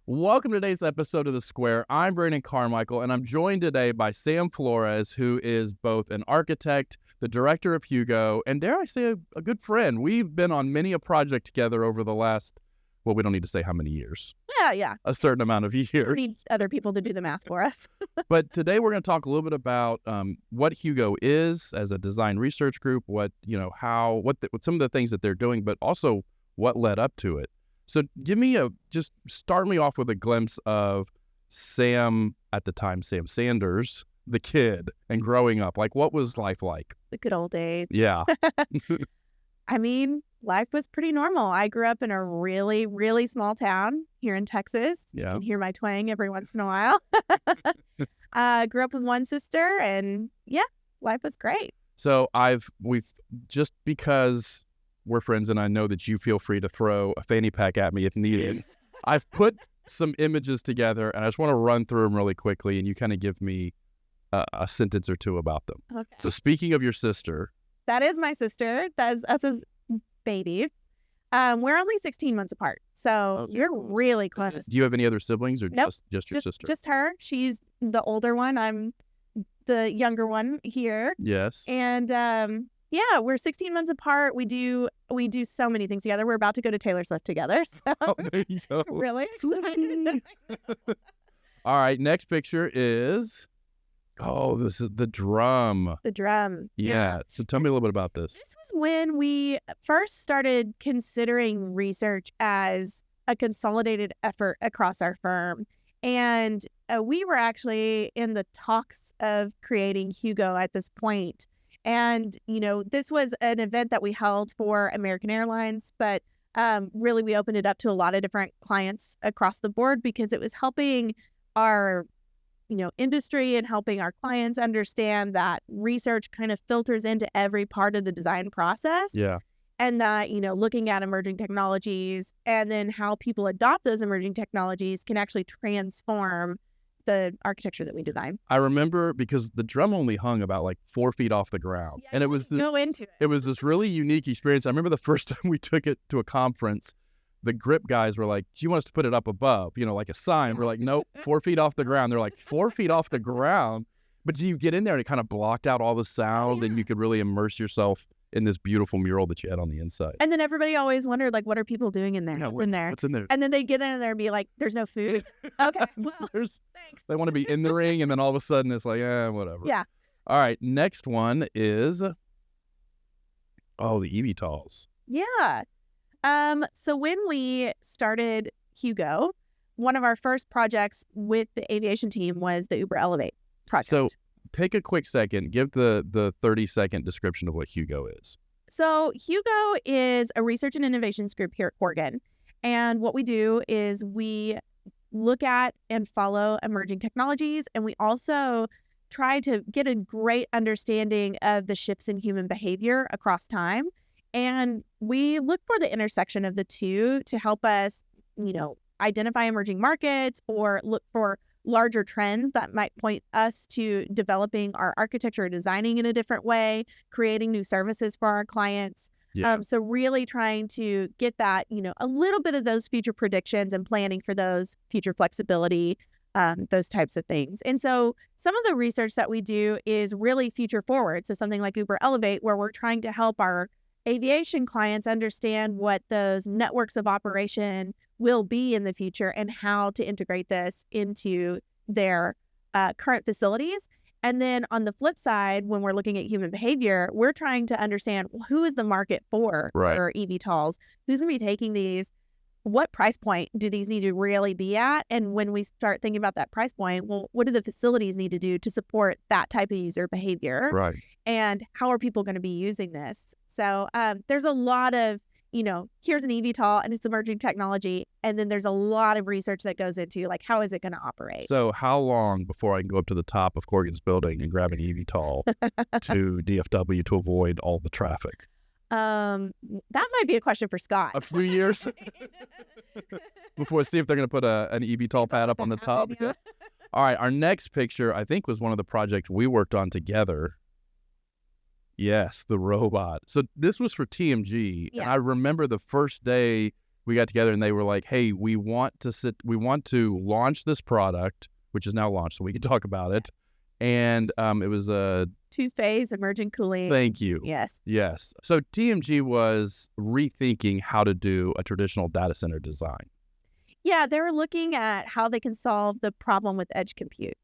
Welcome to today's episode of TheSquare. I'm Brandon Carmichael, and I'm joined today by Sam Flores, who is both an architect, the director of Hugo, and dare I say, a good friend. We've been on many a project together over the last, well, we don't need to say how many years. Yeah. A certain amount of We years. need other people to do the math for us. But today we're going to talk a little bit about what Hugo is as a design research group, what some of the things that they're doing, but also what led up to it. So just start me off with a glimpse of Sam, at the time, Sam Sanders, the kid, and growing up. Like, what was life like? The good old days. Yeah. I mean, life was pretty normal. I grew up in a really, really small town here in Texas. Yeah. You can hear my twang every once in a while. Grew up with one sister, and yeah, life was great. So because we're friends and I know that you feel free to throw a fanny pack at me if needed, I've put some images together and I just want to run through them really quickly and you kind of give me a sentence or two about them. Okay. So speaking of your sister. That is my sister. That's us as babies. We're only 16 months apart, so you're really close. Do you have any other siblings or Nope. just your sister? Just her. She's the older one. I'm the younger one here. Yes. And yeah, we're 16 months apart. We do so many things together. We're about to go to Taylor Swift together. So Oh, there you go. really Sweet. All right, next picture is, this is the drum. The drum. Yeah. So tell me a little bit about this. This was when we first started considering research as a consolidated effort across our firm. And we were actually in the talks of creating Hugo at this point. And, this was an event that we held for American Airlines, but really we opened it up to a lot of different clients across the board because it was helping our, industry and helping our clients understand that research kind of filters into every part of the design process. Yeah. And that, looking at emerging technologies and then how people adopt those emerging technologies can actually transform the architecture that we design. I remember because the drum only hung about like 4 feet off the ground. Yeah, and it was go into it. It was this really unique experience. I remember the first time we took it to a conference, the grip guys were like, do you want us to put it up above, like a sign? We're like, nope, 4 feet off the ground. They're like, 4 feet off the ground? But you get in there and it kind of blocked out all the sound and you could really immerse yourself in this beautiful mural that you had on the inside. And then everybody always wondered, like, what are people doing in there? Yeah, What's in there? What's in there? And then they get in there and be like, there's no food. Okay, well, thanks. They want to be in the ring, and then all of a sudden it's like, whatever. Yeah. All right, next one is, the eVTOLs. Yeah. So when we started Hugo, one of our first projects with the aviation team was the Uber Elevate project. So take a quick second, give the 30-second description of what Hugo is. So Hugo is a research and innovations group here at Corgan. And what we do is we look at and follow emerging technologies. And we also try to get a great understanding of the shifts in human behavior across time. And we look for the intersection of the two to help us, identify emerging markets or look for larger trends that might point us to developing our architecture or designing in a different way, creating new services for our clients. Yeah. So really trying to get that, a little bit of those future predictions and planning for those future flexibility, those types of things. And so some of the research that we do is really future forward. So something like Uber Elevate, where we're trying to help our aviation clients understand what those networks of operation will be in the future and how to integrate this into their current facilities. And then on the flip side, when we're looking at human behavior, we're trying to understand who is the market for eVTOLs, who's going to be taking these, what price point do these need to really be at? And when we start thinking about that price point, well, what do the facilities need to do to support that type of user behavior? Right. And how are people going to be using this? So there's a lot of, here's an eVTOL and it's emerging technology. And then there's a lot of research that goes into like, how is it going to operate? So how long before I can go up to the top of Corgan's building and grab an eVTOL to DFW to avoid all the traffic? That might be a question for Scott. A few years before, see if they're going to put an eVTOL pad up on the top. Yeah. All right, our next picture, I think, was one of the projects we worked on together. Yes, the robot. So this was for TMG. Yeah. And I remember the first day we got together and they were like, hey, we want to launch this product, which is now launched, so we can talk about it. And it was a two-phase immersion cooling. Thank you. Yes. Yes. So TMG was rethinking how to do a traditional data center design. Yeah, they were looking at how they can solve the problem with edge compute.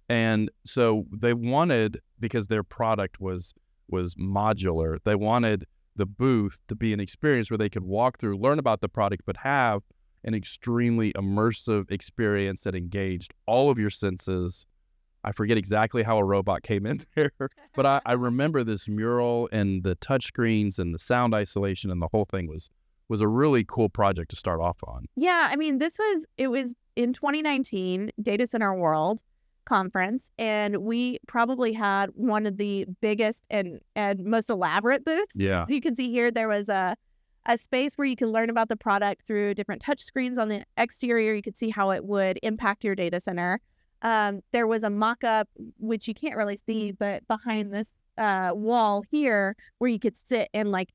And so they wanted, because their product was modular, they wanted the booth to be an experience where they could walk through, learn about the product, but have an extremely immersive experience that engaged all of your senses. I forget exactly how a robot came in there, but I remember this mural and the touchscreens and the sound isolation and the whole thing was a really cool project to start off on. Yeah, I mean, it was in 2019, Data Center World conference, and we probably had one of the biggest and most elaborate booths. Yeah. As you can see here, there was a space where you can learn about the product through different touch screens on the exterior. You could see how it would impact your data center. There was a mock-up, which you can't really see, but behind this wall here, where you could sit and like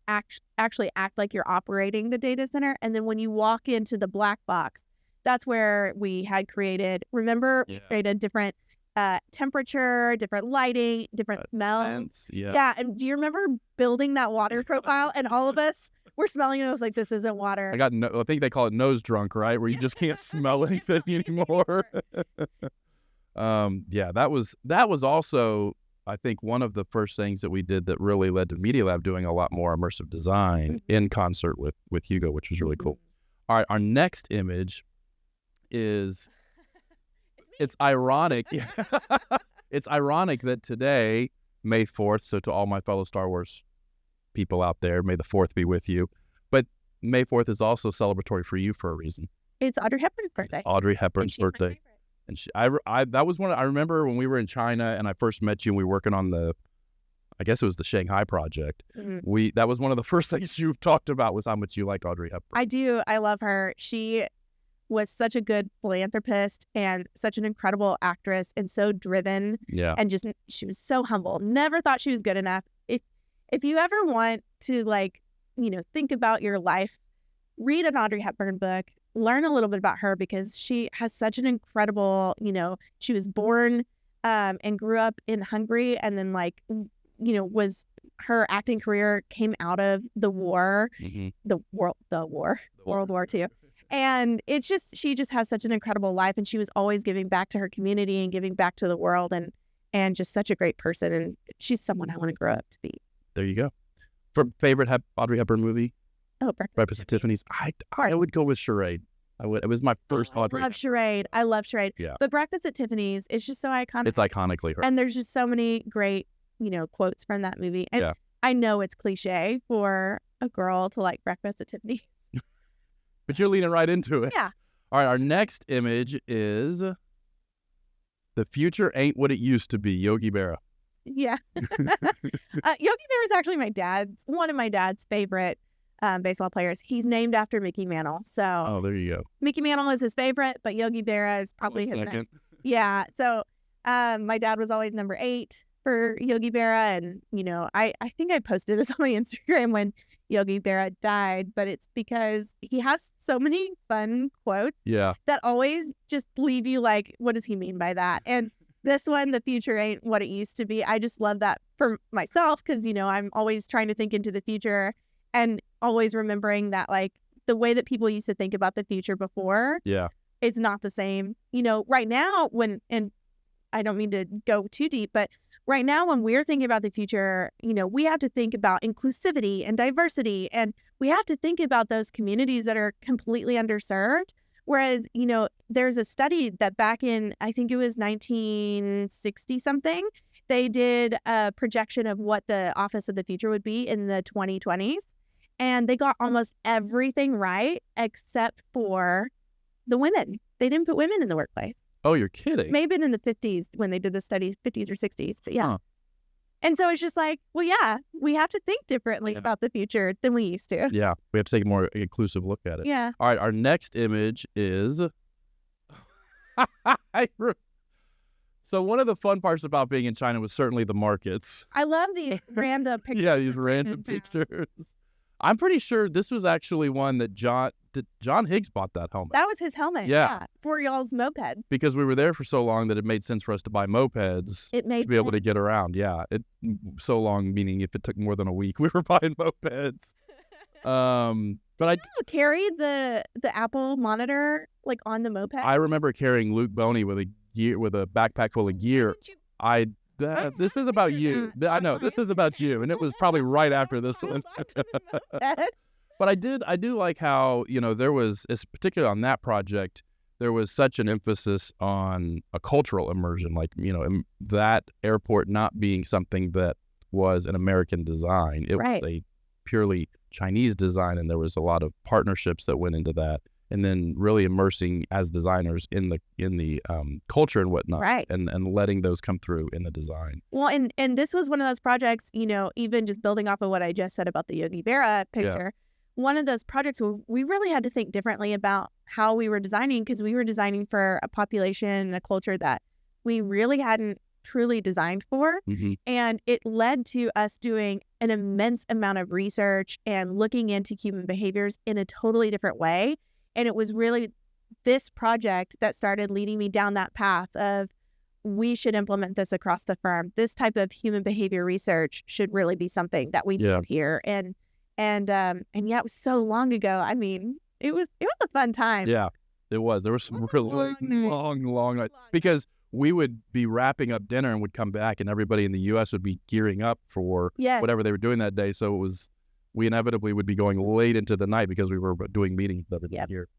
actually act like you're operating the data center. And then when you walk into the black box, that's where we had created, created different temperature, different lighting, different smells. Yeah. And do you remember building that water profile? And all of us were smelling it. I was like, this isn't water. I think they call it nose drunk, right? Where you just can't smell anything anymore. Yeah, that was also, I think, one of the first things that we did that really led to Media Lab doing a lot more immersive design in concert with Hugo, which was really cool. All right, our next image is, it's ironic. It's ironic that today, May 4th, so to all my fellow Star Wars people out there, May the 4th be with you. But May 4th is also celebratory for you for a reason. It's Audrey Hepburn's birthday. It's Audrey Hepburn's birthday. And that was I remember when we were in China and I first met you and we were working on I guess it was the Shanghai project. That was one of the first things you talked about was how much you liked Audrey Hepburn. I do. I love her. She was such a good philanthropist and such an incredible actress and so driven. Yeah. And she was so humble. Never thought she was good enough. If you ever want to think about your life, read an Audrey Hepburn book, learn a little bit about her because she has such an incredible, she was born and grew up in Hungary and then her acting career came out of the war, World War II. And she just has such an incredible life and she was always giving back to her community and giving back to the world and just such a great person. And she's someone I want to grow up to be. There you go. For favorite Audrey Hepburn movie? Oh, Breakfast at Tiffany's. I would go with Charade. I would. It was my first Audrey. I love Charade. Yeah. But Breakfast at Tiffany's is just so iconic. It's iconically her. And there's just so many great, quotes from that movie. And I know it's cliche for a girl to like Breakfast at Tiffany's. But you're leaning right into it. Yeah. All right, our next image is The Future Ain't What It Used to Be, Yogi Berra. Yeah. Yogi Berra is actually one of my dad's favorite baseball players. He's named after Mickey Mantle. So there you go. Mickey Mantle is his favorite, but Yogi Berra is probably his next. Yeah. So my dad was always number 8 for Yogi Berra. And, I think I posted this on my Instagram when Yogi Berra died, but it's because he has so many fun quotes that always just leave you like, what does he mean by that? And this one, the future ain't what it used to be. I just love that for myself because, I'm always trying to think into the future and always remembering that like the way that people used to think about the future before, it's not the same. Right now and I don't mean to go too deep, but right now when we're thinking about the future, we have to think about inclusivity and diversity, and we have to think about those communities that are completely underserved. Whereas, there's a study that back in, I think it was 1960 something, they did a projection of what the office of the future would be in the 2020s. And they got almost everything right except for the women. They didn't put women in the workplace. Oh, you're kidding. Maybe in the 50s when they did the studies, 50s or 60s. But yeah. Huh. And so it's just like, well, yeah, we have to think differently about the future than we used to. Yeah. We have to take a more inclusive look at it. Yeah. All right. Our next image is... So one of the fun parts about being in China was certainly the markets. I love these random pictures. Yeah, these random pictures. I'm pretty sure this was actually one that John Higgs bought that helmet. That was his helmet. Yeah. For y'all's mopeds. Because we were there for so long that it made sense for us to buy mopeds It made to be able to get around. Yeah. So long, meaning if it took more than a week, we were buying mopeds. But I carried the Apple monitor like on the moped. I remember carrying Luke Boney with a backpack full of gear. This is about you. I know this is about you, and it was probably right after this one. But I do like how, there was, particularly on that project, there was such an emphasis on a cultural immersion, like, that airport not being something that was an American design. It was a purely Chinese design, and there was a lot of partnerships that went into that, and then really immersing as designers in the culture and whatnot, and letting those come through in the design. Well, and this was one of those projects, even just building off of what I just said about the Yogi Berra picture, one of those projects where we really had to think differently about how we were designing, because we were designing for a population and a culture that we really hadn't truly designed for. And it led to us doing an immense amount of research and looking into human behaviors in a totally different way. And it was really this project that started leading me down that path of, we should implement this across the firm. This type of human behavior research should really be something that we do here. And yeah, it was so long ago. I mean, it was a fun time. Yeah, it was. There were some really long nights, because we would be wrapping up dinner and would come back, and everybody in the U.S. would be gearing up for whatever they were doing that day. So we inevitably would be going late into the night because we were doing meetings with everybody here.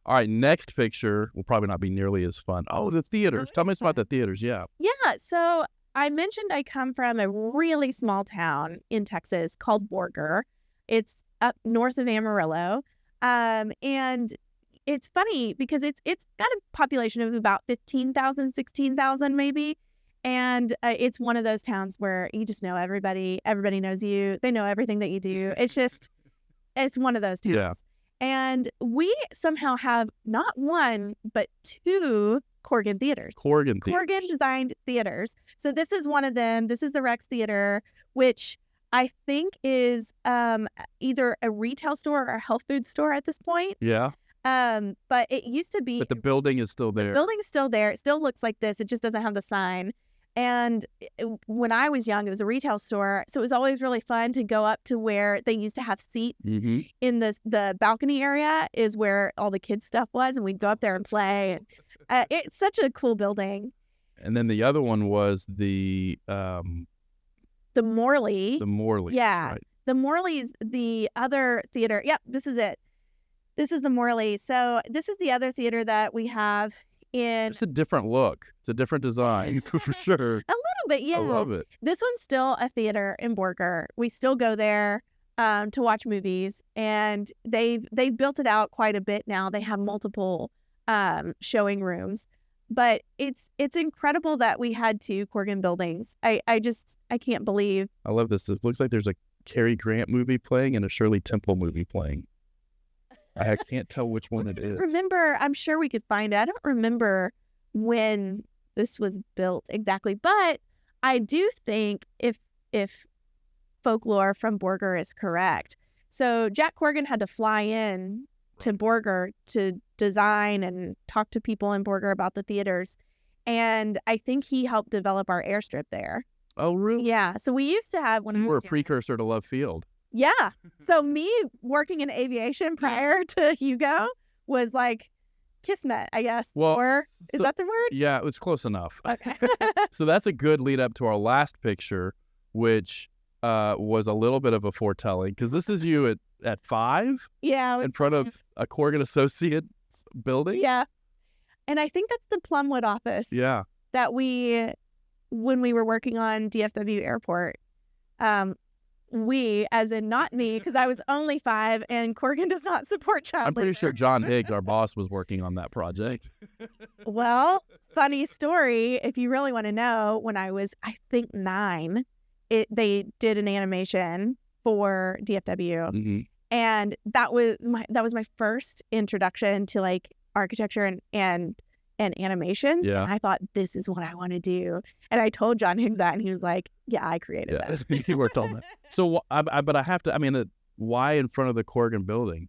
All right, next picture will probably not be nearly as fun. Oh, the theaters. Tell me about the theaters. Yeah. Yeah. So I mentioned I come from a really small town in Texas called Borger. It's up north of Amarillo. And it's funny because it's got a population of about 15,000, 16,000 maybe. And it's one of those towns where you just know everybody. Everybody knows you. They know everything that you do. It's one of those towns. Yeah. And we somehow have not one, but two Corgan theaters. Corgan designed theaters. So this is one of them. This is the Rex Theater, which I think is either a retail store or a health food store at this point. Yeah. But it used to be. But the building is still there. The building's still there. It still looks like this. It just doesn't have the sign. And when I was young, it was a retail store. So it was always really fun to go up to where they used to have seats. In the balcony area is where all the kids' stuff was. And we'd go up there and play. And, it's such a cool building. And then the other one was the Morley. The Morley. Yeah. Right. The Morley's the other theater. Yep, this is it. This is the Morley. So this is the other theater that we have in... It's a different look. It's a different design, for sure. A little bit, yeah. I love it. This one's still a theater in Borger. We still go there to watch movies, and they've built it out quite a bit now. They have multiple showing rooms. But it's incredible that we had two Corgan buildings. I can't believe. I love this. It looks like there's a Cary Grant movie playing and a Shirley Temple movie playing. I can't tell which one it is. I'm sure we could find it. I don't remember when this was built exactly, but I do think if folklore from Borger is correct. So Jack Corgan had to fly in to Borger to design and talk to people in Borger about the theaters. And I think he helped develop our airstrip there. Oh, really? Yeah. So we used to have You were a precursor to Love Field. Yeah. So me working in aviation prior to Hugo was like kismet, I guess. Well, or is that the word? Yeah, it was close enough. Okay. So that's a good lead up to our last picture, which was a little bit of a foretelling, because this is you at 5? Yeah. In front of a Corgan Associates building? Yeah. And I think that's the Plumwood office. Yeah. That when we were working on DFW Airport, we, as in not me, because I was only 5 and Corgan does not support child labor. I'm pretty sure John Higgs, our boss, was working on that project. Funny story, if you really want to know, when I was, I think, 9, they did an animation for DFW. Mm-hmm. And that was my first introduction to like architecture and animations. Yeah. And I thought, this is what I want to do. And I told John Higgs that, and he was like, yeah, I created that. He worked on that. So, but I have to, why in front of the Corgan building?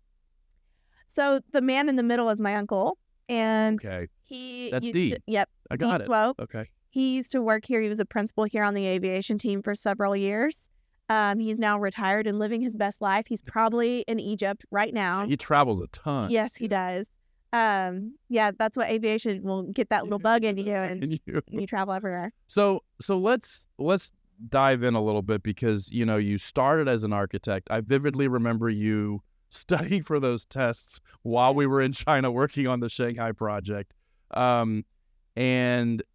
So the man in the middle is my uncle, and Okay. he That's used D. to, yep, I got D it. Swope. Okay. He used to work here. He was a principal here on the aviation team for several years. He's now retired and living his best life. He's probably in Egypt right now. He travels a ton. Yes, he does. Yeah, that's what aviation will get, that little bug in you, and And you. you travel everywhere. So let's dive in a little bit, because you started as an architect. I vividly remember you studying for those tests while we were in China working on the Shanghai project. And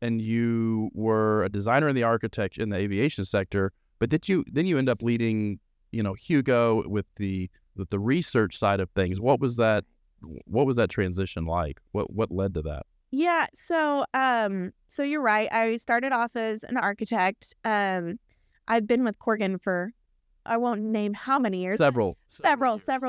you were a designer in the aviation sector, but then you end up leading Hugo with the research side of things. What was that transition like? What led to that? Yeah, so you're right. I started off as an architect. I've been with Corgan for, I won't name how many years. Several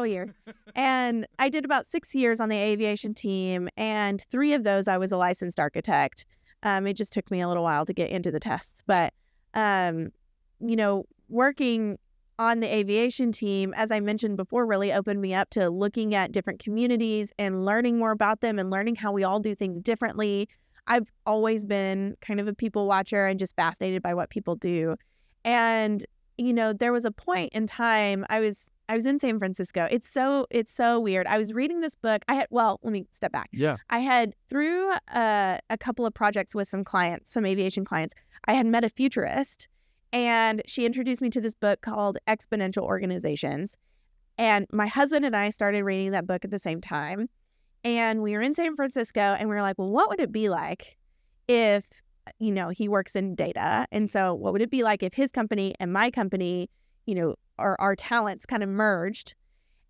years. And I did about 6 years on the aviation team, and 3 of those I was a licensed architect. It just took me a little while to get into the tests, but working on the aviation team, as I mentioned before, really opened me up to looking at different communities and learning more about them and learning how we all do things differently. I've always been kind of a people watcher and just fascinated by what people do. And, there was a point in time I was in San Francisco. It's so weird. I was reading this book. Let me step back. Yeah. I had, through a couple of projects with some aviation clients, I had met a futurist. And she introduced me to this book called Exponential Organizations. And my husband and I started reading that book at the same time. And we were in San Francisco, and we were like, well, what would it be like if, he works in data? And so what would it be like if his company and my company, our talents kind of merged?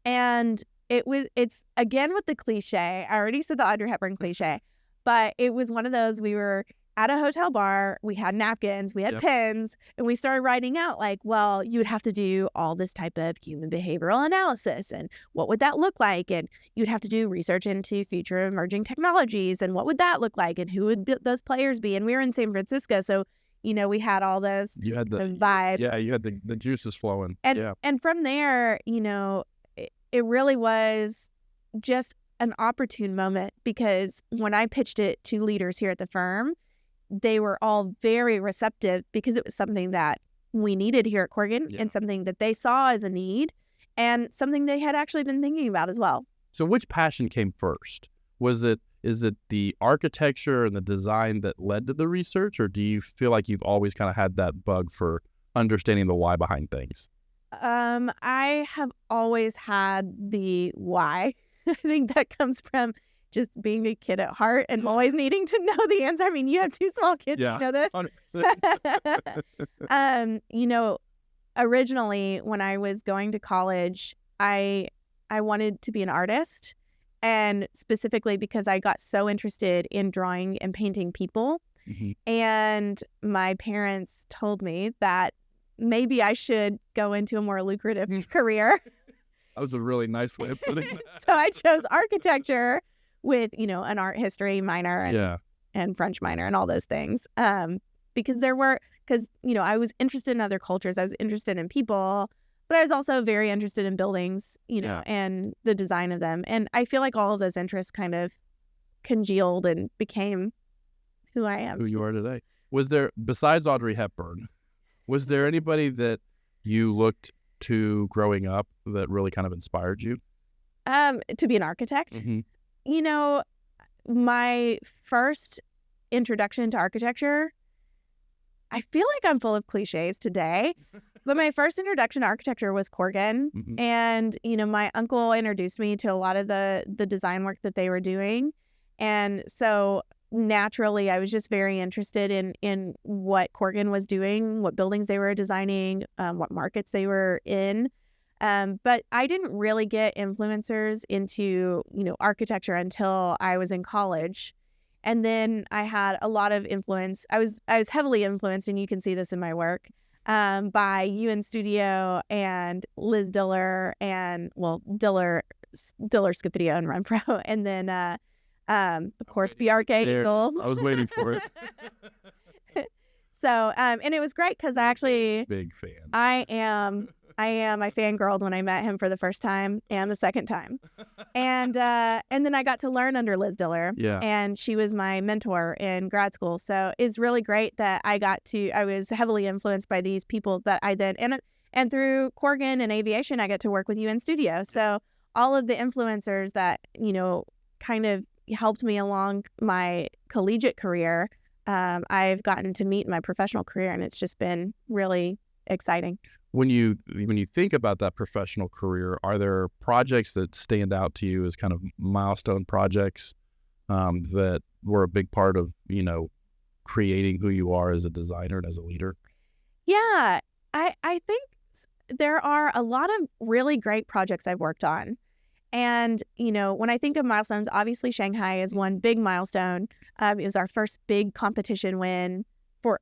And it's again with the cliche. I already said the Audrey Hepburn cliche, but it was one of those, we were at a hotel bar, we had napkins, we had pens, and we started writing out like, well, you would have to do all this type of human behavioral analysis, and what would that look like? And you'd have to do research into future emerging technologies, and what would that look like? And who would those players be? And we were in San Francisco, so, we had all those you had the vibes. Yeah, you had the juices flowing. And from there, it really was just an opportune moment, because when I pitched it to leaders here at the firm, they were all very receptive, because it was something that we needed here at Corgan, and something that they saw as a need, and something they had actually been thinking about as well. So which passion came first? Is it the architecture and the design that led to the research, or do you feel like you've always kind of had that bug for understanding the why behind things? I have always had the why. I think that comes from just being a kid at heart and always needing to know the answer. I mean, you have 2 small kids, you know this. 100%. Originally when I was going to college, I wanted to be an artist, and specifically because I got so interested in drawing and painting people. Mm-hmm. And my parents told me that maybe I should go into a more lucrative career. That was a really nice way of putting that. So I chose architecture with, an art history minor and French minor and all those things. Because I was interested in other cultures. I was interested in people, but I was also very interested in buildings, and the design of them. And I feel like all of those interests kind of congealed and became who I am. Who you are today. Was there, besides Audrey Hepburn, was there anybody that you looked to growing up that really kind of inspired you? To be an architect? Mm-hmm. My first introduction to architecture, I feel like I'm full of cliches today, but my first introduction to architecture was Corgan. Mm-hmm. And, my uncle introduced me to a lot of the design work that they were doing. And so naturally, I was just very interested in what Corgan was doing, what buildings they were designing, what markets they were in. But I didn't really get influencers into, architecture until I was in college. And then I had a lot of influence. I was heavily influenced, and you can see this in my work, by UN Studio and Liz Diller and, Diller, Scapidio, and Renfro. And then, of course, Bjarke Ingels. I was waiting for it. So, and it was great because I actually... Big fan. I am I am. I fangirled when I met him for the first time and the second time. And then I got to learn under Liz Diller. Yeah. And she was my mentor in grad school. So it's really great that I was heavily influenced by these people that I then, and through Corgan and aviation, I get to work with you in studio. So all of the influencers that, kind of helped me along my collegiate career, I've gotten to meet in my professional career, and it's just been really exciting. When you think about that professional career, are there projects that stand out to you as kind of milestone projects that were a big part of, creating who you are as a designer and as a leader? Yeah, I think there are a lot of really great projects I've worked on. And, when I think of milestones, obviously Shanghai is one big milestone. It was our first big competition win,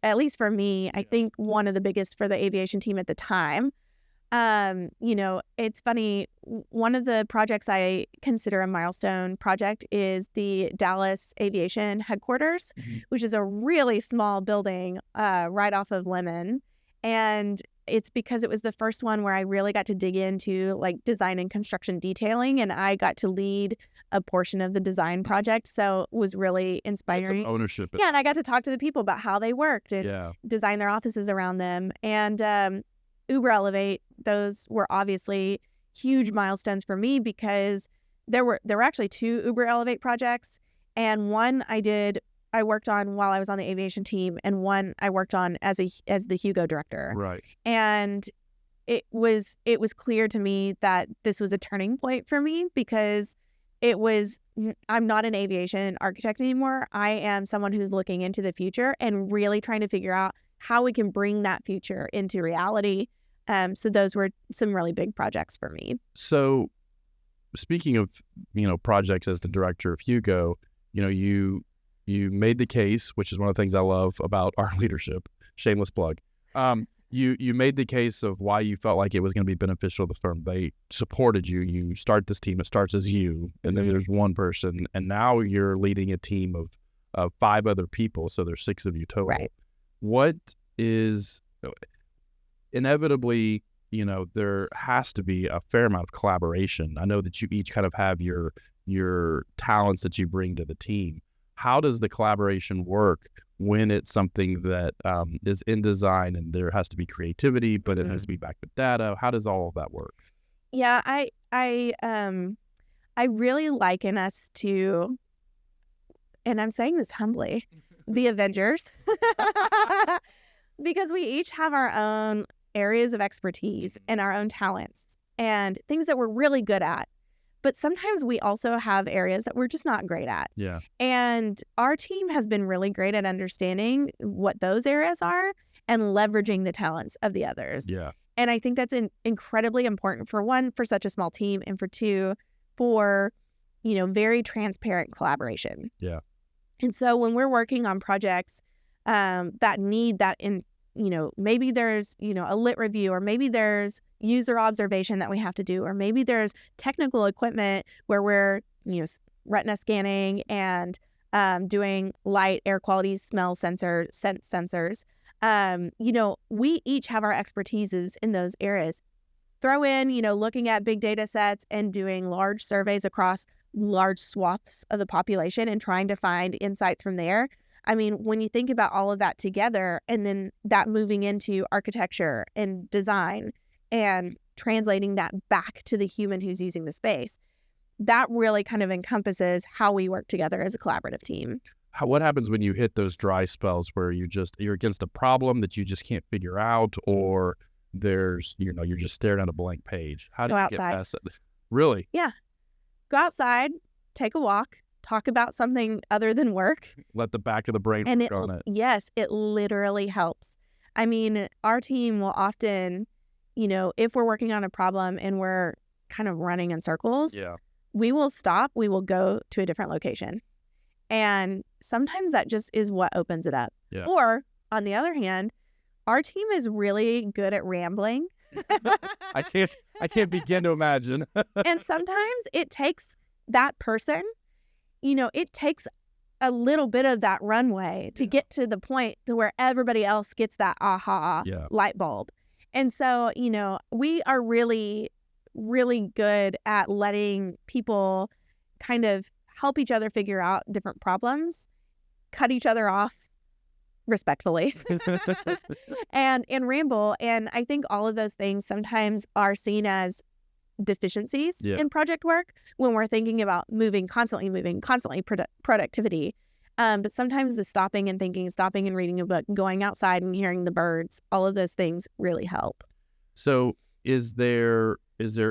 at least for me. I think one of the biggest for the aviation team at the time. It's funny. One of the projects I consider a milestone project is the Dallas Aviation Headquarters, which is a really small building right off of Lemon. And it's because it was the first one where I really got to dig into like design and construction detailing, and I got to lead a portion of the design project. So it was really inspiring. Some ownership. Yeah, and I got to talk to the people about how they worked and design their offices around them. And Uber Elevate, those were obviously huge milestones for me because there were actually 2 Uber Elevate projects, and one I worked on while I was on the aviation team, and one I worked on as the Hugo director. Right. And it was clear to me that this was a turning point for me because I'm not an aviation architect anymore. I am someone who's looking into the future and really trying to figure out how we can bring that future into reality. So those were some really big projects for me. So speaking of, projects as the director of Hugo, you made the case, which is one of the things I love about our leadership, shameless plug. You made the case of why you felt like it was going to be beneficial to the firm. They supported you. You start this team. It starts as you, and then there's one person, and now you're leading a team of 5 other people. So there's 6 of you total. Right. What is inevitably, there has to be a fair amount of collaboration. I know that you each kind of have your talents that you bring to the team. How does the collaboration work when it's something that is in design and there has to be creativity, but it has to be backed with data? How does all of that work? Yeah, I really liken us to, and I'm saying this humbly, the Avengers, because we each have our own areas of expertise and our own talents and things that we're really good at. But sometimes we also have areas that we're just not great at. Yeah. And our team has been really great at understanding what those areas are and leveraging the talents of the others. Yeah. And I think that's incredibly important, for one, for such a small team, and for two, for, very transparent collaboration. Yeah. And so when we're working on projects that need that maybe there's, a lit review, or maybe there's user observation that we have to do, or maybe there's technical equipment where we're, retina scanning and doing light, air quality, smell sensors. We each have our expertises in those areas. Throw in, looking at big data sets and doing large surveys across large swaths of the population and trying to find insights from there. I mean, when you think about all of that together, and then that moving into architecture and design and translating that back to the human who's using the space, that really kind of encompasses how we work together as a collaborative team. What happens when you hit those dry spells where you're against a problem that you just can't figure out, or there's, you're just staring at a blank page? How do you get past it? Really? Yeah. Go outside, take a walk, talk about something other than work. Let the back of the brain work on it. Yes, it literally helps. I mean, our team will often, if we're working on a problem and we're kind of running in circles, we will stop, we will go to a different location. And sometimes that just is what opens it up. Yeah. Or on the other hand, our team is really good at rambling. I can't begin to imagine. And sometimes it takes that person, it takes a little bit of that runway to get to the point to where everybody else gets that aha light bulb. And so, we are really, really good at letting people kind of help each other figure out different problems, cut each other off respectfully, and ramble. And I think all of those things sometimes are seen as deficiencies in project work when we're thinking about constantly productivity. But sometimes the stopping and thinking, stopping and reading a book, going outside and hearing the birds, all of those things really help. So is there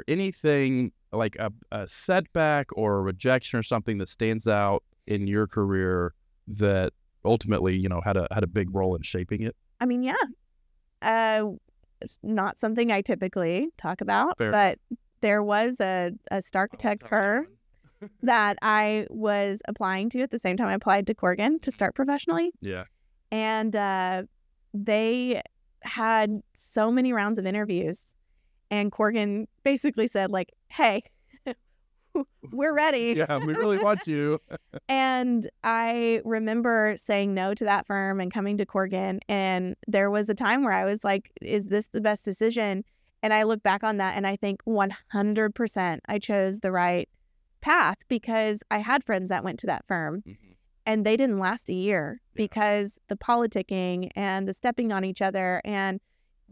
anything like a setback or a rejection or something that stands out in your career that ultimately, had a big role in shaping it? I mean, yeah. It's not something I typically talk about, but there was a Starchitect firm that I was applying to at the same time I applied to Corgan to start professionally. Yeah. And they had so many rounds of interviews, and Corgan basically said, like, hey, we're ready. Yeah, we really want you. And I remember saying no to that firm and coming to Corgan. And there was a time where I was like, is this the best decision? And I look back on that and I think 100% I chose the right path, because I had friends that went to that firm and they didn't last a year because the politicking and the stepping on each other, and,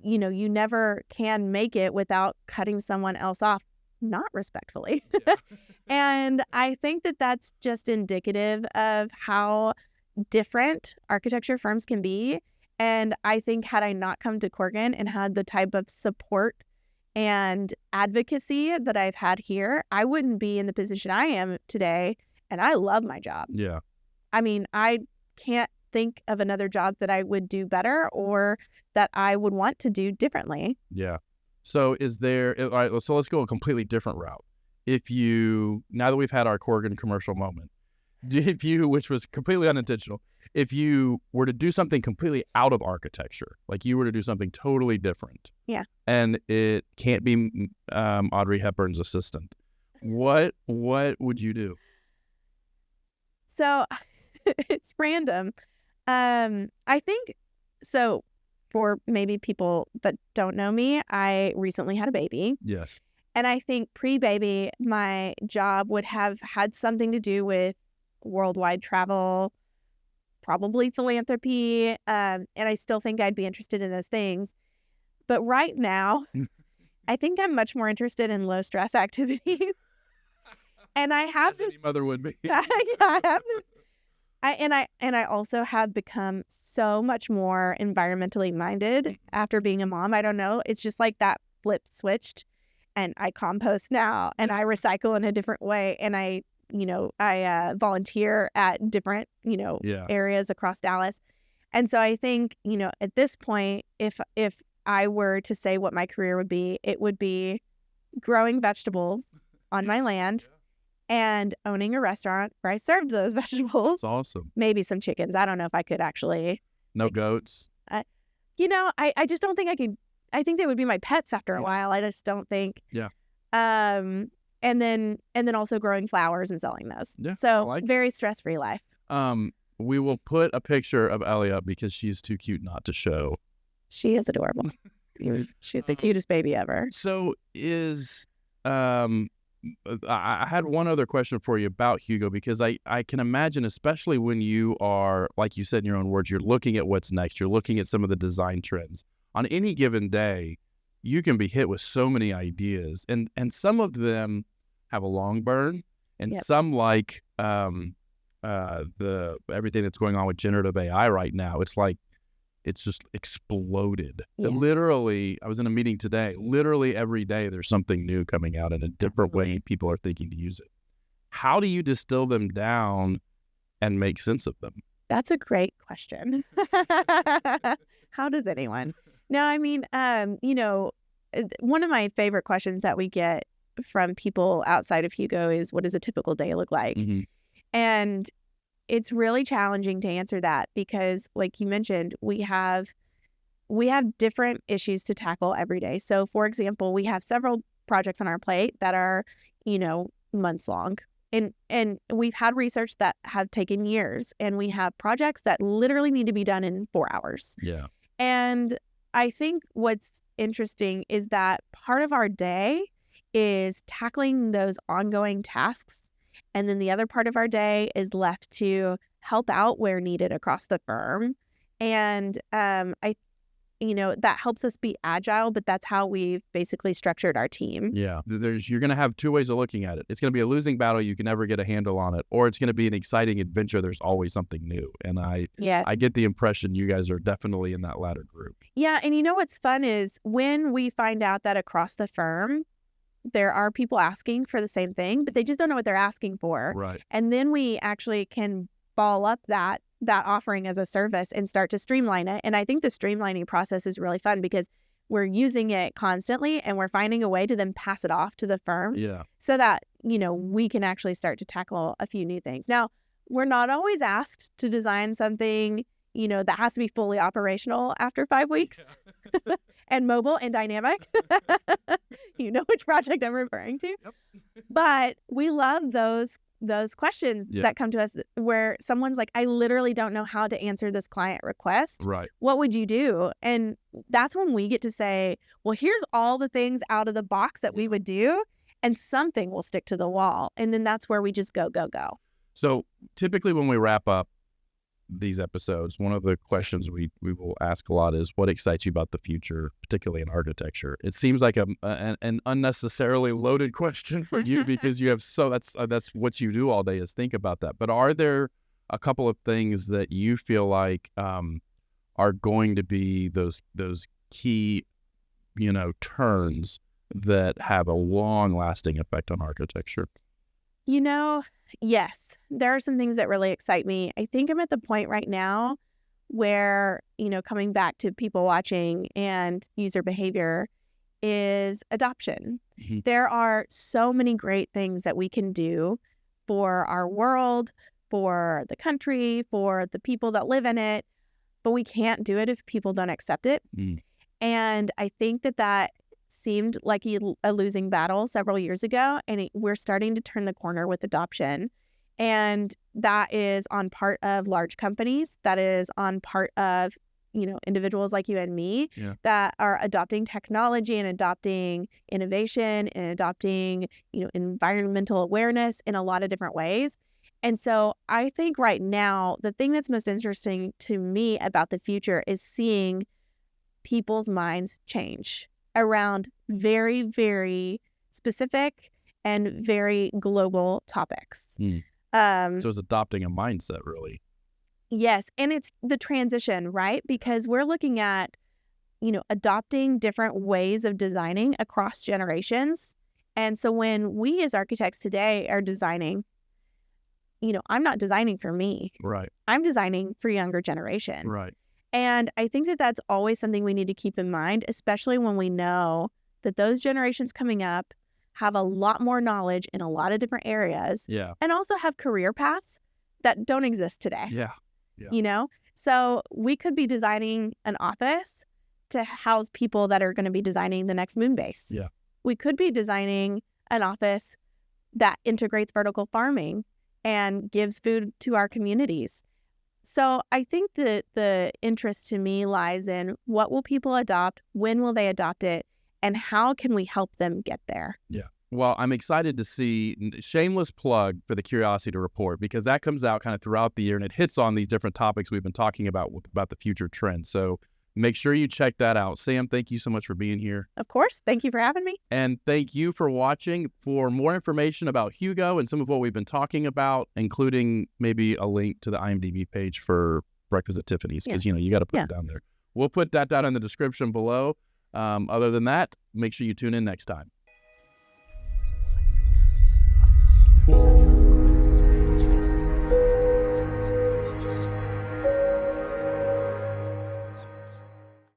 you never can make it without cutting someone else off, not respectfully. And I think that that's just indicative of how different architecture firms can be. And I think had I not come to Corgan and had the type of support and advocacy that I've had here, I wouldn't be in the position I am today. And I love my job. Yeah. I mean, I can't think of another job that I would do better or that I would want to do differently. Yeah. So all right, so let's go a completely different route. Now that we've had our Corgan commercial moment, which was completely unintentional, if you were to do something completely out of architecture, like you were to do something totally different, and it can't be Audrey Hepburn's assistant, what would you do? So it's random. I think so. For maybe people that don't know me, I recently had a baby. Yes. And I think pre-baby, my job would have had something to do with worldwide travel, probably philanthropy, and I still think I'd be interested in those things. But right now, I think I'm much more interested in low-stress activities. And I have As any mother would be. I have this. I also have become so much more environmentally minded after being a mom. I don't know. It's just like that flip switched, and I compost now and I recycle in a different way. And I volunteer at different, areas across Dallas. And so I think, at this point, if I were to say what my career would be, it would be growing vegetables on my land. And owning a restaurant where I served those vegetables. That's awesome. Maybe some chickens. I don't know if I could actually. No goats. I just don't think I could. I think they would be my pets after a while. I just don't think. Yeah. And then also growing flowers and selling those. Yeah. So very stress-free life. We will put a picture of Ellie up because she's too cute not to show. She is adorable. She's the cutest baby ever. So I had one other question for you about Hugo, because I can imagine, especially when you are, like you said in your own words, you're looking at what's next, you're looking at some of the design trends. On any given day, you can be hit with so many ideas, and some of them have a long burn, and some, like everything that's going on with generative AI right now, it's just exploded. Literally, I was in a meeting today. Literally every day there's something new coming out in a different way people are thinking to use it. How do you distill them down and make sense of them? That's a great question. How does anyone? No, I mean, one of my favorite questions that we get from people outside of Hugo is, what does a typical day look like? Mm-hmm. And it's really challenging to answer that because, like you mentioned, we have different issues to tackle every day. So, for example, we have several projects on our plate that are, months long. And we've had research that have taken years, and we have projects that literally need to be done in 4 hours. Yeah. And I think what's interesting is that part of our day is tackling those ongoing tasks. And then the other part of our day is left to help out where needed across the firm. And that helps us be agile, but that's how we've basically structured our team. Yeah. You're going to have two ways of looking at it. It's going to be a losing battle. You can never get a handle on it, or it's going to be an exciting adventure. There's always something new. And I get the impression you guys are definitely in that latter group. Yeah. And what's fun is when we find out that across the firm, there are people asking for the same thing, but they just don't know what they're asking for. Right. And then we actually can ball up that offering as a service and start to streamline it. And I think the streamlining process is really fun because we're using it constantly and we're finding a way to then pass it off to the firm. Yeah. So that, we can actually start to tackle a few new things. Now, we're not always asked to design something, that has to be fully operational after 5 weeks and mobile and dynamic. You know which project I'm referring to. Yep. But we love those questions that come to us where someone's like, I literally don't know how to answer this client request. Right. What would you do? And that's when we get to say, well, here's all the things out of the box that we would do, and something will stick to the wall. And then that's where we just go. So typically when we wrap up these episodes, one of the questions we will ask a lot is what excites you about the future, particularly in architecture. It seems like an unnecessarily loaded question for you because you have that's what you do all day is think about that. But are there a couple of things that you feel like are going to be those key, turns that have a long lasting effect on architecture? Yes, there are some things that really excite me. I think I'm at the point right now where, coming back to people watching and user behavior is adoption. Mm-hmm. There are so many great things that we can do for our world, for the country, for the people that live in it, but we can't do it if people don't accept it. Mm. And I think that seemed like a losing battle several years ago, and we're starting to turn the corner with adoption. And that is on part of large companies, that is on part of individuals like you and me that are adopting technology and adopting innovation and adopting environmental awareness in a lot of different ways. And so I think right now the thing that's most interesting to me about the future is seeing people's minds change around very, very specific and very global topics. So it's adopting a mindset, really. Yes. And it's the transition, right? Because we're looking at, adopting different ways of designing across generations. And so when we as architects today are designing, I'm not designing for me. Right. I'm designing for younger generation. Right. And I think that's always something we need to keep in mind, especially when we know that those generations coming up have a lot more knowledge in a lot of different areas. Yeah. And also have career paths that don't exist today. Yeah. So we could be designing an office to house people that are going to be designing the next moon base. Yeah. We could be designing an office that integrates vertical farming and gives food to our communities. So I think that the interest to me lies in what will people adopt, when will they adopt it, and how can we help them get there? Yeah. Well, I'm excited to see, shameless plug for the Curiosity Report, because that comes out kind of throughout the year and it hits on these different topics we've been talking about the future trends. So make sure you check that out. Sam, thank you so much for being here. Of course. Thank you for having me. And thank you for watching. For more information about Hugo and some of what we've been talking about, including maybe a link to the IMDb page for Breakfast at Tiffany's, because, you got to put it down there. We'll put that down in the description below. Other than that, make sure you tune in next time.